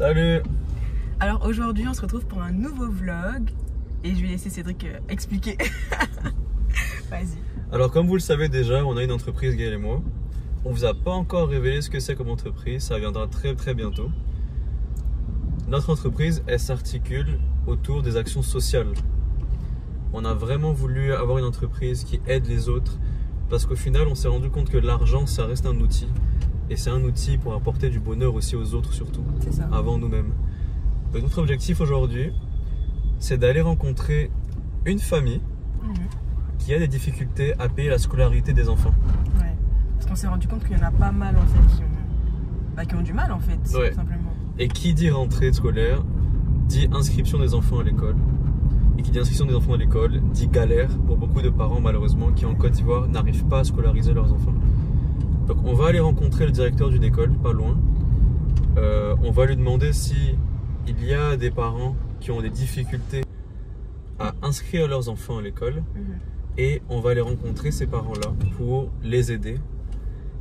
Salut. Alors aujourd'hui on se retrouve pour un nouveau vlog et je vais laisser Cédric expliquer. Vas-y. Alors comme vous le savez déjà, on a une entreprise, Gaël et moi. On vous a pas encore révélé ce que c'est comme entreprise, ça viendra très bientôt. Notre entreprise, elle s'articule autour des actions sociales. On a vraiment voulu avoir une entreprise qui aide les autres parce qu'au final on s'est rendu compte que l'argent ça reste un outil. Et c'est un outil pour apporter du bonheur aussi aux autres surtout, avant nous-mêmes. Donc notre objectif aujourd'hui, c'est d'aller rencontrer une famille qui a des difficultés à payer la scolarité des enfants. Ouais, parce qu'on s'est rendu compte qu'il y en a pas mal en fait qui ont du mal en fait, ouais. Tout simplement. Et qui dit rentrée scolaire, dit inscription des enfants à l'école. Et qui dit inscription des enfants à l'école, dit galère pour beaucoup de parents malheureusement qui en Côte d'Ivoire n'arrivent pas à scolariser leurs enfants. Donc on va aller rencontrer le directeur d'une école, pas loin. On va lui demander si il y a des parents qui ont des difficultés à inscrire leurs enfants à l'école. Et on va aller rencontrer ces parents-là pour les aider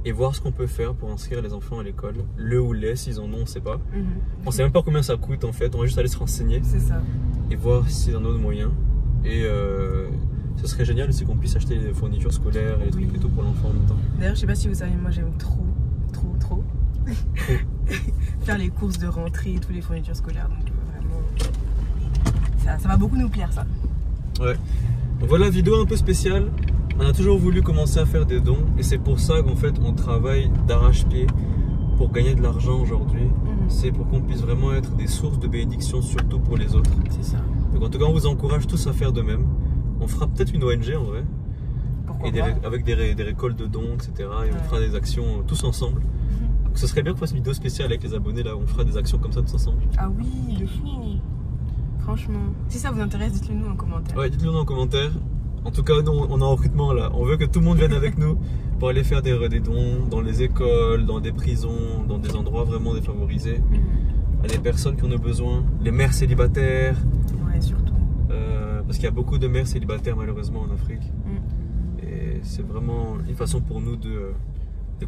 et voir ce qu'on peut faire pour inscrire les enfants à l'école. Le ou les, s'ils en ont, on ne sait pas. On ne sait même pas combien ça coûte en fait, on va juste aller se renseigner. C'est ça. Et voir s'ils en ont de moyens. Et ce serait génial aussi qu'on puisse acheter des fournitures scolaires et des trucs et tout pour l'enfant en même temps. D'ailleurs, je sais pas si vous savez, moi j'aime trop faire les courses de rentrée et toutes les fournitures scolaires. Donc vraiment, ça va beaucoup nous plaire ça. Ouais. Donc voilà, vidéo un peu spéciale. On a toujours voulu commencer à faire des dons et c'est pour ça qu'en fait on travaille d'arrache-pied pour gagner de l'argent aujourd'hui. C'est pour qu'on puisse vraiment être des sources de bénédiction, surtout pour les autres. C'est ça. Donc en tout cas, on vous encourage tous à faire de même. On fera peut-être une ONG en vrai. Pourquoi pas. Avec des récoltes de dons, etc. Et on fera des actions tous ensemble. Donc ce serait bien qu'on fasse une vidéo spéciale avec les abonnés là où on fera des actions comme ça tous ensemble. Ah oui, de fou. Franchement. Si ça vous intéresse, dites-le nous en commentaire. Ouais, dites-le nous en commentaire. En tout cas, nous, on est en recrutement là. On veut que tout le monde vienne avec nous pour aller faire des dons dans les écoles, dans des prisons, dans des endroits vraiment défavorisés. À des personnes qui en ont besoin. Les mères célibataires. Ouais, surtout. Parce qu'il y a beaucoup de mères célibataires malheureusement en Afrique. Et c'est vraiment une façon pour nous de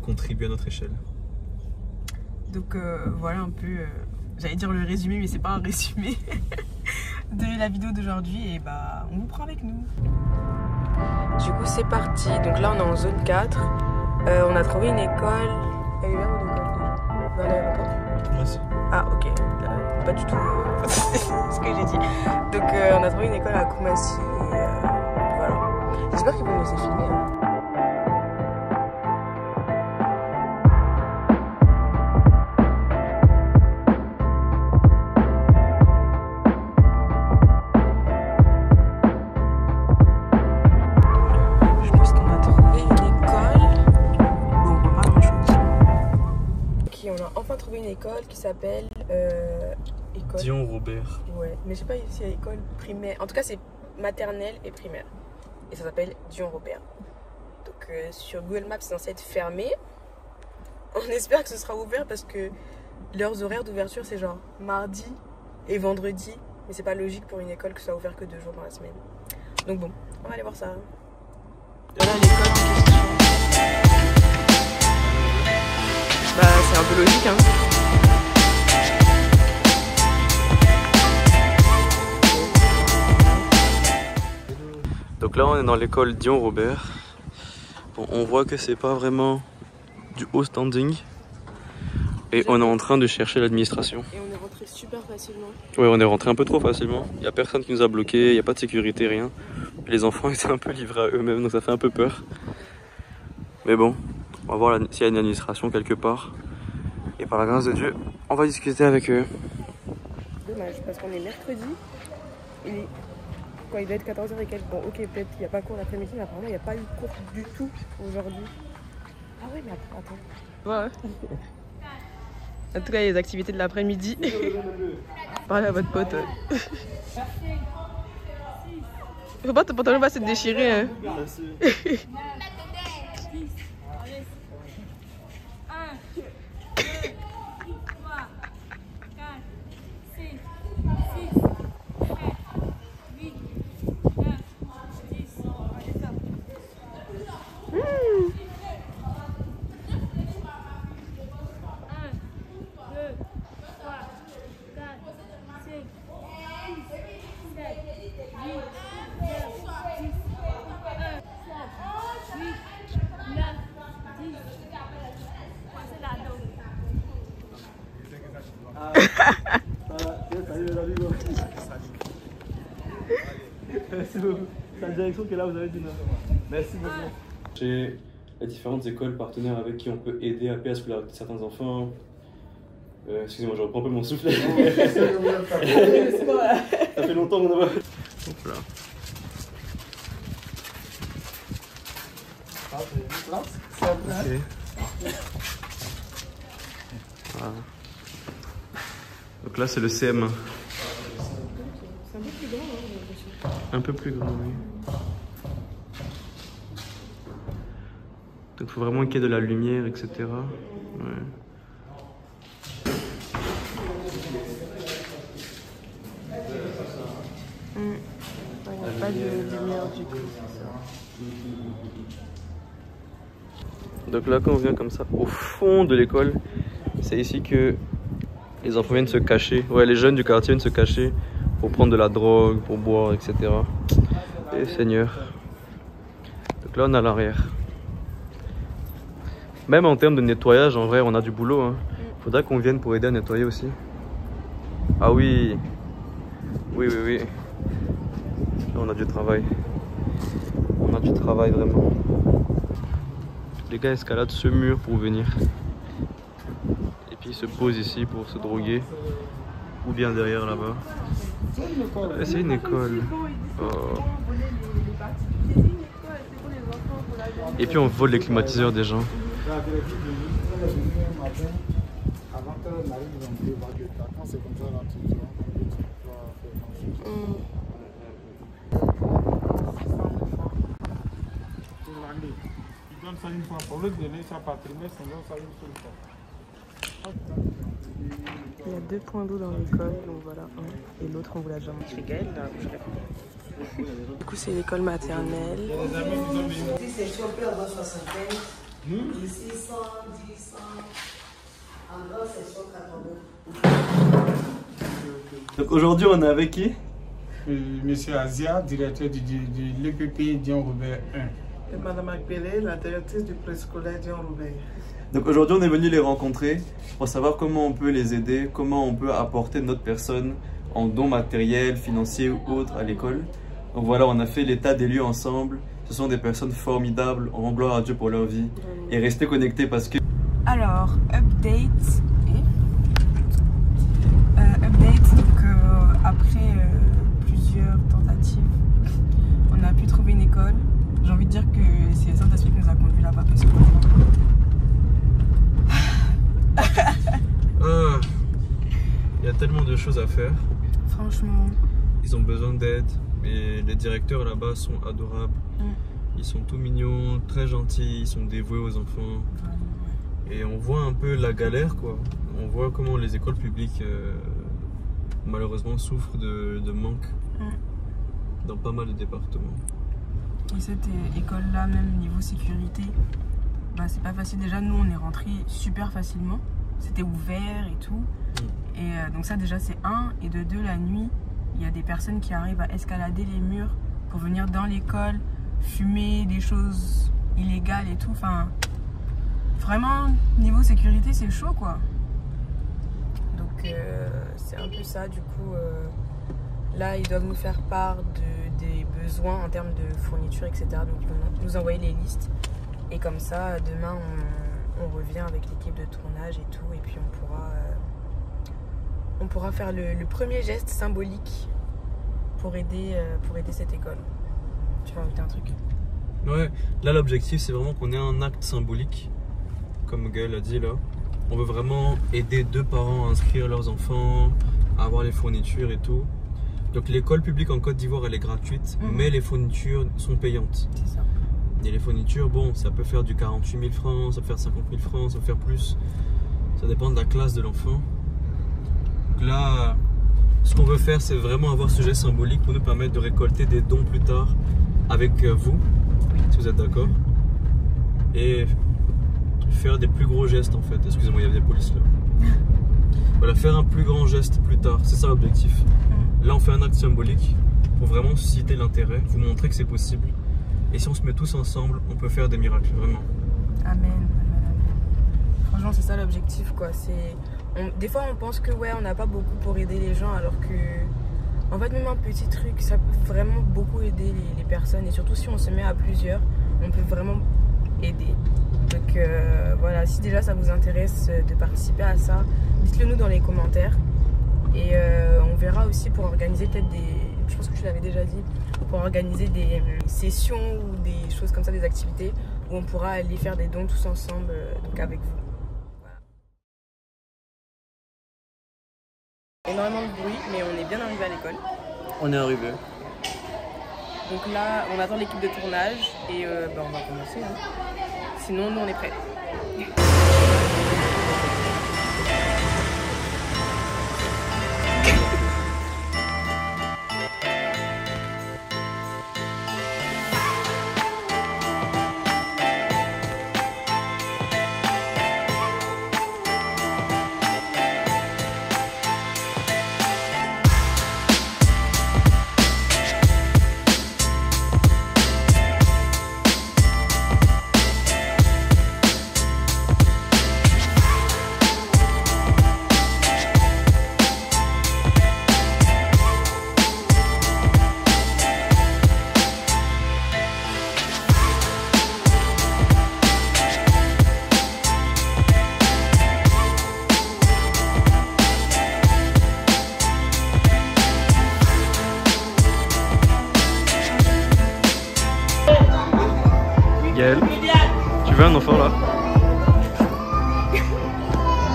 contribuer à notre échelle. Donc voilà un peu, j'allais dire le résumé, mais c'est pas un résumé de la vidéo d'aujourd'hui. Et bah on vous prend avec nous. Du coup c'est parti, donc là on est en zone 4. On a trouvé une école. Elle est là où l'école? Dans l'aéroport. Merci. Ah ok, pas du tout ce que j'ai dit. Donc on a trouvé une école à Koumassi et voilà. J'espère qu'ils vont nous laisser filmer. Une école qui s'appelle école Dion Robert. Ouais, mais je sais pas si c'est école primaire. En tout cas, c'est maternelle et primaire. Et ça s'appelle Dion Robert. Donc sur Google Maps, c'est censé être fermé. On espère que ce sera ouvert parce que leurs horaires d'ouverture, c'est genre mardi et vendredi. Mais c'est pas logique pour une école que ce soit ouvert que 2 jours dans la semaine. Donc bon, on va aller voir ça. Voilà l'école en question. Bah c'est un peu logique hein. Donc là on est dans l'école Dion Robert. Bon, on voit que c'est pas vraiment du haut standing. Et on est en train de chercher l'administration. Et on est rentré super facilement. Ouais, on est rentré un peu trop facilement. Il n'y a personne qui nous a bloqué, il n'y a pas de sécurité, rien. Les enfants étaient un peu livrés à eux-mêmes, donc ça fait un peu peur. Mais bon, on va voir s'il y a une administration quelque part. Et par la grâce de Dieu, on va discuter avec eux. Dommage, parce qu'on est mercredi. Il est... Quoi, il doit être 14h et quelques. Bon, ok, peut-être qu'il n'y a pas cours l'après-midi, mais apparemment, il n'y a pas eu cours du tout aujourd'hui. Ah ouais, mais attends. Ouais. En tout cas, il y a les activités de l'après-midi. Parlez à votre pote. Faut pas, ton pantalon va se déchirer. Hein. Merci beaucoup. C'est la direction qui est là, vous avez dit non. Merci beaucoup. J'ai les différentes écoles partenaires avec qui on peut aider à payer la scolarité de certains enfants. Excusez-moi, je reprends un peu mon souffle. Ça fait longtemps qu'on a pas. Voilà. Okay. Voilà. Donc là c'est le CM1. C'est un peu plus grand, hein, un peu plus grand, oui. Donc il faut vraiment qu'il y ait de la lumière, etc. Ouais. Il n'y a pas de lumière du coup. Donc là, quand on vient comme ça, au fond de l'école, c'est ici que les enfants viennent se cacher. Ouais, les jeunes du quartier viennent se cacher pour prendre de la drogue, pour boire, etc. Et Seigneur. Donc là, on est à l'arrière. Même en termes de nettoyage, en vrai, on a du boulot. Hein. Faudra qu'on vienne pour aider à nettoyer aussi. Ah oui. Oui, oui, oui. Là, on a du travail. On a du travail, vraiment. Les gars escaladent ce mur pour venir. Et puis ils se posent ici pour se droguer. Ou bien derrière là-bas. C'est une école. Oh. Et puis on vole les climatiseurs des gens. Ça une fois pour le donner, ça par trimestre, sinon ça une seule fois. Il y a 2 points d'eau dans l'école, donc voilà, un. Et l'autre, on vous l'a déjà montré. Du coup, c'est l'école maternelle. Ici, c'est chopé en 75. Ici, 110, 100. En gros, c'est 182. Donc aujourd'hui, on est avec qui? Monsieur Azia, directeur de l'EPP Dion Robert 1. Et Madame Akbele, la directrice du préscolaire Dion Robert. Donc aujourd'hui, on est venu les rencontrer pour savoir comment on peut les aider, comment on peut apporter notre personne en dons matériels, financiers ou autres à l'école. Donc voilà, on a fait l'état des lieux ensemble. Ce sont des personnes formidables. On rend gloire à Dieu pour leur vie. Et restez connectés parce que... Alors, update. Donc après plusieurs tentatives, on a pu trouver une école. J'ai envie de dire que c'est Saint-Esprit qui nous a conduits là-bas parce que il y a tellement de choses à faire. franchement, Ils ont besoin d'aide. Et les directeurs là-bas sont adorables. Ils sont tout mignons, très gentils, ils sont dévoués aux enfants. Et on voit un peu la galère, quoi. On voit comment les écoles publiques malheureusement souffrent de manque dans pas mal de départements. et cette école-là, même niveau sécurité, bah, c'est pas facile. Déjà, nous, on est rentrés super facilement. C'était ouvert et tout. Et donc ça, déjà, c'est un. Et de deux, la nuit, il y a des personnes qui arrivent à escalader les murs pour venir dans l'école, fumer des choses illégales et tout. Enfin, vraiment, niveau sécurité, c'est chaud, quoi. Donc, c'est un peu ça. Du coup, là, ils doivent nous faire part des besoins en termes de fourniture, etc. Donc, ils vont nous envoyer les listes. Et comme ça, demain, on revient avec l'équipe de tournage et tout. Et puis, on pourra faire le premier geste symbolique pour aider cette école. Tu vas ajouter un truc? Ouais, là l'objectif c'est vraiment qu'on ait un acte symbolique, comme Gaël a dit là. On veut vraiment aider 2 parents à inscrire leurs enfants, à avoir les fournitures et tout. Donc l'école publique en Côte d'Ivoire elle est gratuite, mais les fournitures sont payantes. C'est ça. Et les fournitures, bon, ça peut faire du 48 000 francs, ça peut faire 50 000 francs, ça peut faire plus. Ça dépend de la classe de l'enfant. Donc là, ce qu'on veut faire, c'est vraiment avoir ce geste symbolique pour nous permettre de récolter des dons plus tard avec vous, si vous êtes d'accord. Et faire des plus gros gestes en fait. Excusez-moi, il y avait des polices là. Voilà, faire un plus grand geste plus tard, c'est ça l'objectif. Là, on fait un acte symbolique pour vraiment susciter l'intérêt, vous montrer que c'est possible. Et si on se met tous ensemble, on peut faire des miracles, vraiment. Amen. Franchement, Exactement, c'est ça l'objectif, quoi. Des fois, on pense que ouais, on n'a pas beaucoup pour aider les gens, alors que en fait, même un petit truc, ça peut vraiment beaucoup aider les personnes. Et surtout, si on se met à plusieurs, on peut vraiment aider. Donc voilà, si déjà ça vous intéresse de participer à ça, dites-le nous dans les commentaires. Et on verra aussi pour organiser peut-être je pense que je l'avais déjà dit, pour organiser des sessions ou des choses comme ça, des activités où on pourra aller faire des dons tous ensemble, donc avec vous. Voilà. Énormément de bruit, mais on est bien arrivé à l'école. On est arrivé. Donc là, on attend l'équipe de tournage et on va commencer. Hein. Sinon, nous, on est prêts. Gaël, tu veux un enfant là?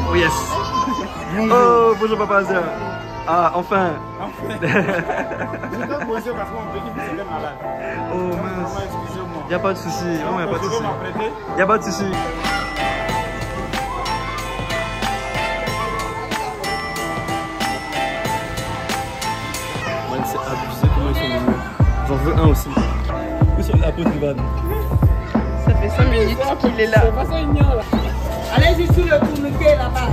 Oh yes! Oh bonjour papa Azia! Ah enfin! Oh mince! Y'a pas de souci, vraiment y'a pas de souci. Y'a pas de souci. Man, c'est abusé comment ils sont mignons. J'en veux un aussi. Où sur la peau du van? Ça fait 5 minutes qu'il est là. Allez-y sur le tourniquet là-bas.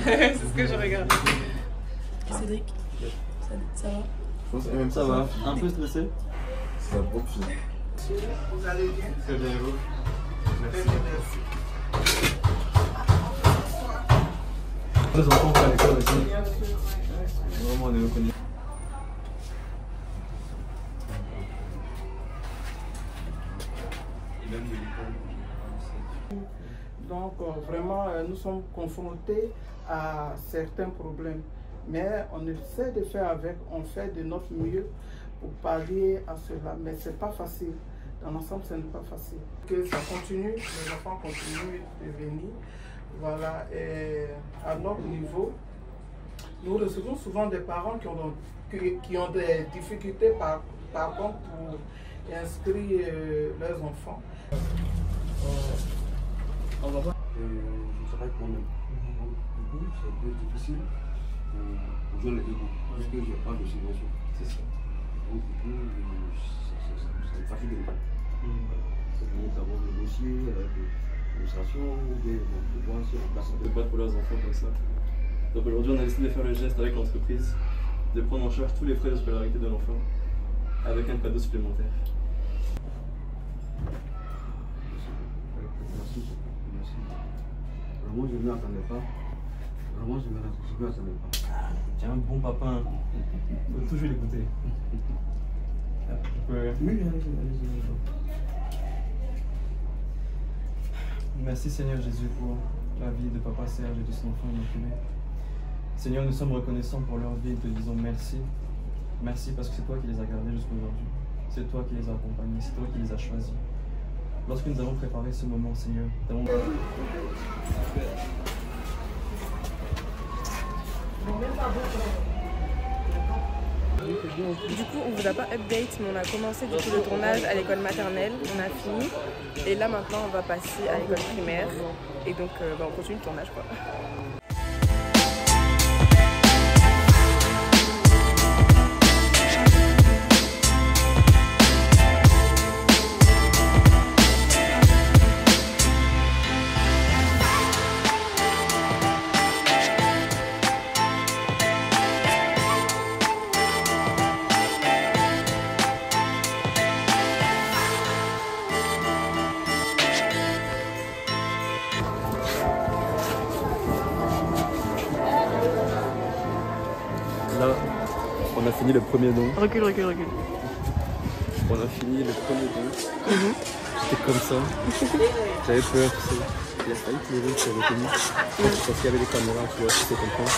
C'est ce que je regarde. Cédric, ça va? Même ça va, un peu stressé. Ça va bien. Vous allez bien? Très bien, vous. Merci. Les enfants vont à l'école aussi. Vraiment, on est reconnus. Donc vraiment, nous sommes confrontés à certains problèmes. Mais on essaie de faire avec, on fait de notre mieux pour pallier à cela. Mais ce n'est pas facile. Dans l'ensemble, ce n'est pas facile. Que ça continue, les enfants continuent de venir. Voilà. Et à notre niveau, nous recevons souvent des parents qui ont des difficultés par contre pour inscrire leurs enfants. Je travaille quand même. Du coup, c'est un peu difficile pour joindre les deux bouts, parce que je n'ai pas de subvention. C'est ça. Donc, du coup, c'est facile de pas. C'est bon d'avoir le dossier avec l'administration, ou bien de voir si on place. De battre pour leurs enfants comme ça. Donc aujourd'hui, on a décidé de faire le geste avec l'entreprise, de prendre en charge tous les frais de scolarité de l'enfant, avec un cadeau supplémentaire. Merci. Vraiment, je ne m'y attendais pas. Vraiment, je ne m'y attendais pas. Tiens, un bon papa, hein. Faut toujours l'écouter. Oui, allez-y. Merci Seigneur Jésus pour la vie de papa Serge et de son enfant immaculé. Seigneur, nous sommes reconnaissants pour leur vie et te disons merci. Merci parce que c'est toi qui les as gardés jusqu'à aujourd'hui. C'est toi qui les as accompagnés, c'est toi qui les as choisis. Lorsque nous avons préparé ce moment, Seigneur, nous avons... Du coup, on vous a pas update, mais on a commencé du coup le tournage à l'école maternelle, on a fini. Et là maintenant, on va passer à l'école primaire. Et donc, on continue le tournage quoi. On a fini le premier don. Recule. On a fini le premier don. C'était comme ça. J'avais peur, tu sais. Il a failli pleurer, je suis retenu. Parce qu'il y avait des caméras, tu vois, tu sais comprendre.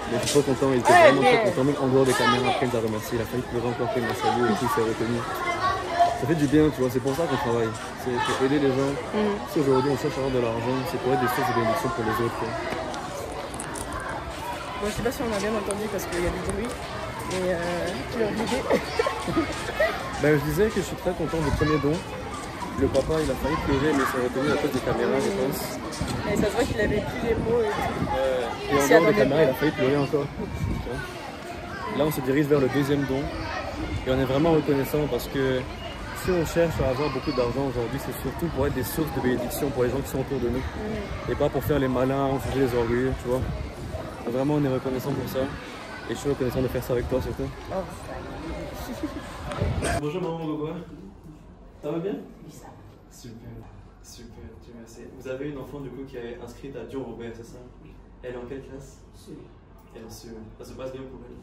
Mais je suis pas content, il était vraiment très content. Même en dehors des caméras, après il nous a remercié. Il a failli pleurer encore après, il m'a salué et tout, il s'est retenu. Ça fait du bien, tu vois, c'est pour ça qu'on travaille. C'est pour aider les gens. Si aujourd'hui on cherche à avoir de l'argent, c'est pour être des sources de bénédiction pour les autres. Quoi. Bon, je sais pas si on a bien entendu parce qu'il y a du bruit. Mais tu as oublié. Ben, je disais que je suis très content du premier don. Le papa, il a failli pleurer, mais il s'est retenu à cause des caméras, je pense. Et ça se voit qu'il avait plus les mots et tout. Et en dehors des caméras, il a failli pleurer encore. Là, on se dirige vers le deuxième don. Et on est vraiment reconnaissant parce que si on cherche à avoir beaucoup d'argent aujourd'hui, c'est surtout pour être des sources de bénédiction pour les gens qui sont autour de nous. Et pas pour faire les malins, enfuser les orgueilleux, tu vois. Donc vraiment, on est reconnaissant pour ça. Et je suis reconnaissant de faire ça avec toi, surtout. Bonjour maman Gogo. Ça va bien? Oui, ça va. Super, super, Dieu merci. Vous avez une enfant du coup qui est inscrite à Dion Robert, c'est ça? Elle est en quelle classe? Elle est en CE. Ça se passe bien pour elle.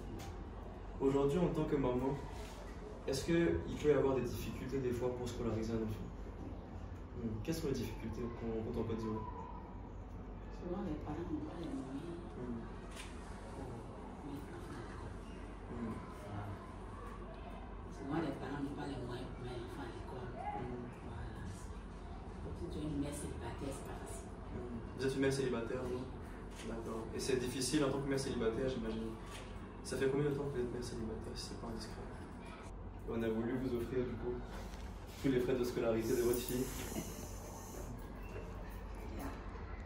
Aujourd'hui, en tant que maman, est-ce qu'il peut y avoir des difficultés des fois pour scolariser un enfant? Quelles sont les difficultés quand on peut dire? Souvent, les parents n'ont pas les moyens. Souvent, les parents n'ont pas les moyens pour mettre l'enfant à l'école. Voilà. Si tu es une mère célibataire, c'est pas facile. Vous êtes une mère célibataire, non? D'accord. Et c'est difficile en tant que mère célibataire, j'imagine. Ça fait combien de temps que vous êtes mère célibataire, si c'est pas indiscret? On a voulu vous offrir du coup tous les frais de scolarité de votre fille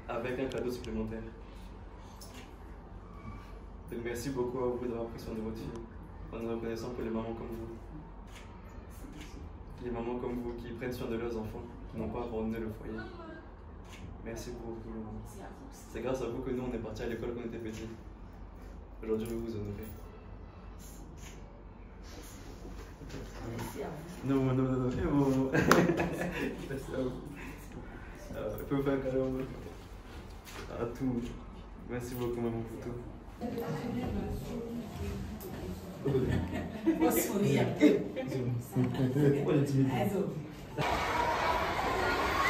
avec un cadeau supplémentaire. Donc merci beaucoup à vous d'avoir pris soin de votre fille. On est reconnaissant pour les mamans comme vous. Les mamans comme vous qui prennent soin de leurs enfants, qui n'ont pas abandonné le foyer. Merci pour tout le monde. C'est grâce à vous que nous on est partis à l'école quand on était petits. Aujourd'hui je vais vous honorer. Non. Merci à vous. Je peux faire un câlin à tout. Merci beaucoup maman pour tout.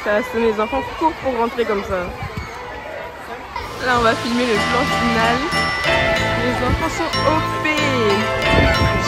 Ça a sonné, les enfants courent pour rentrer comme ça. Là on va filmer le plan final. Les enfants sont OP.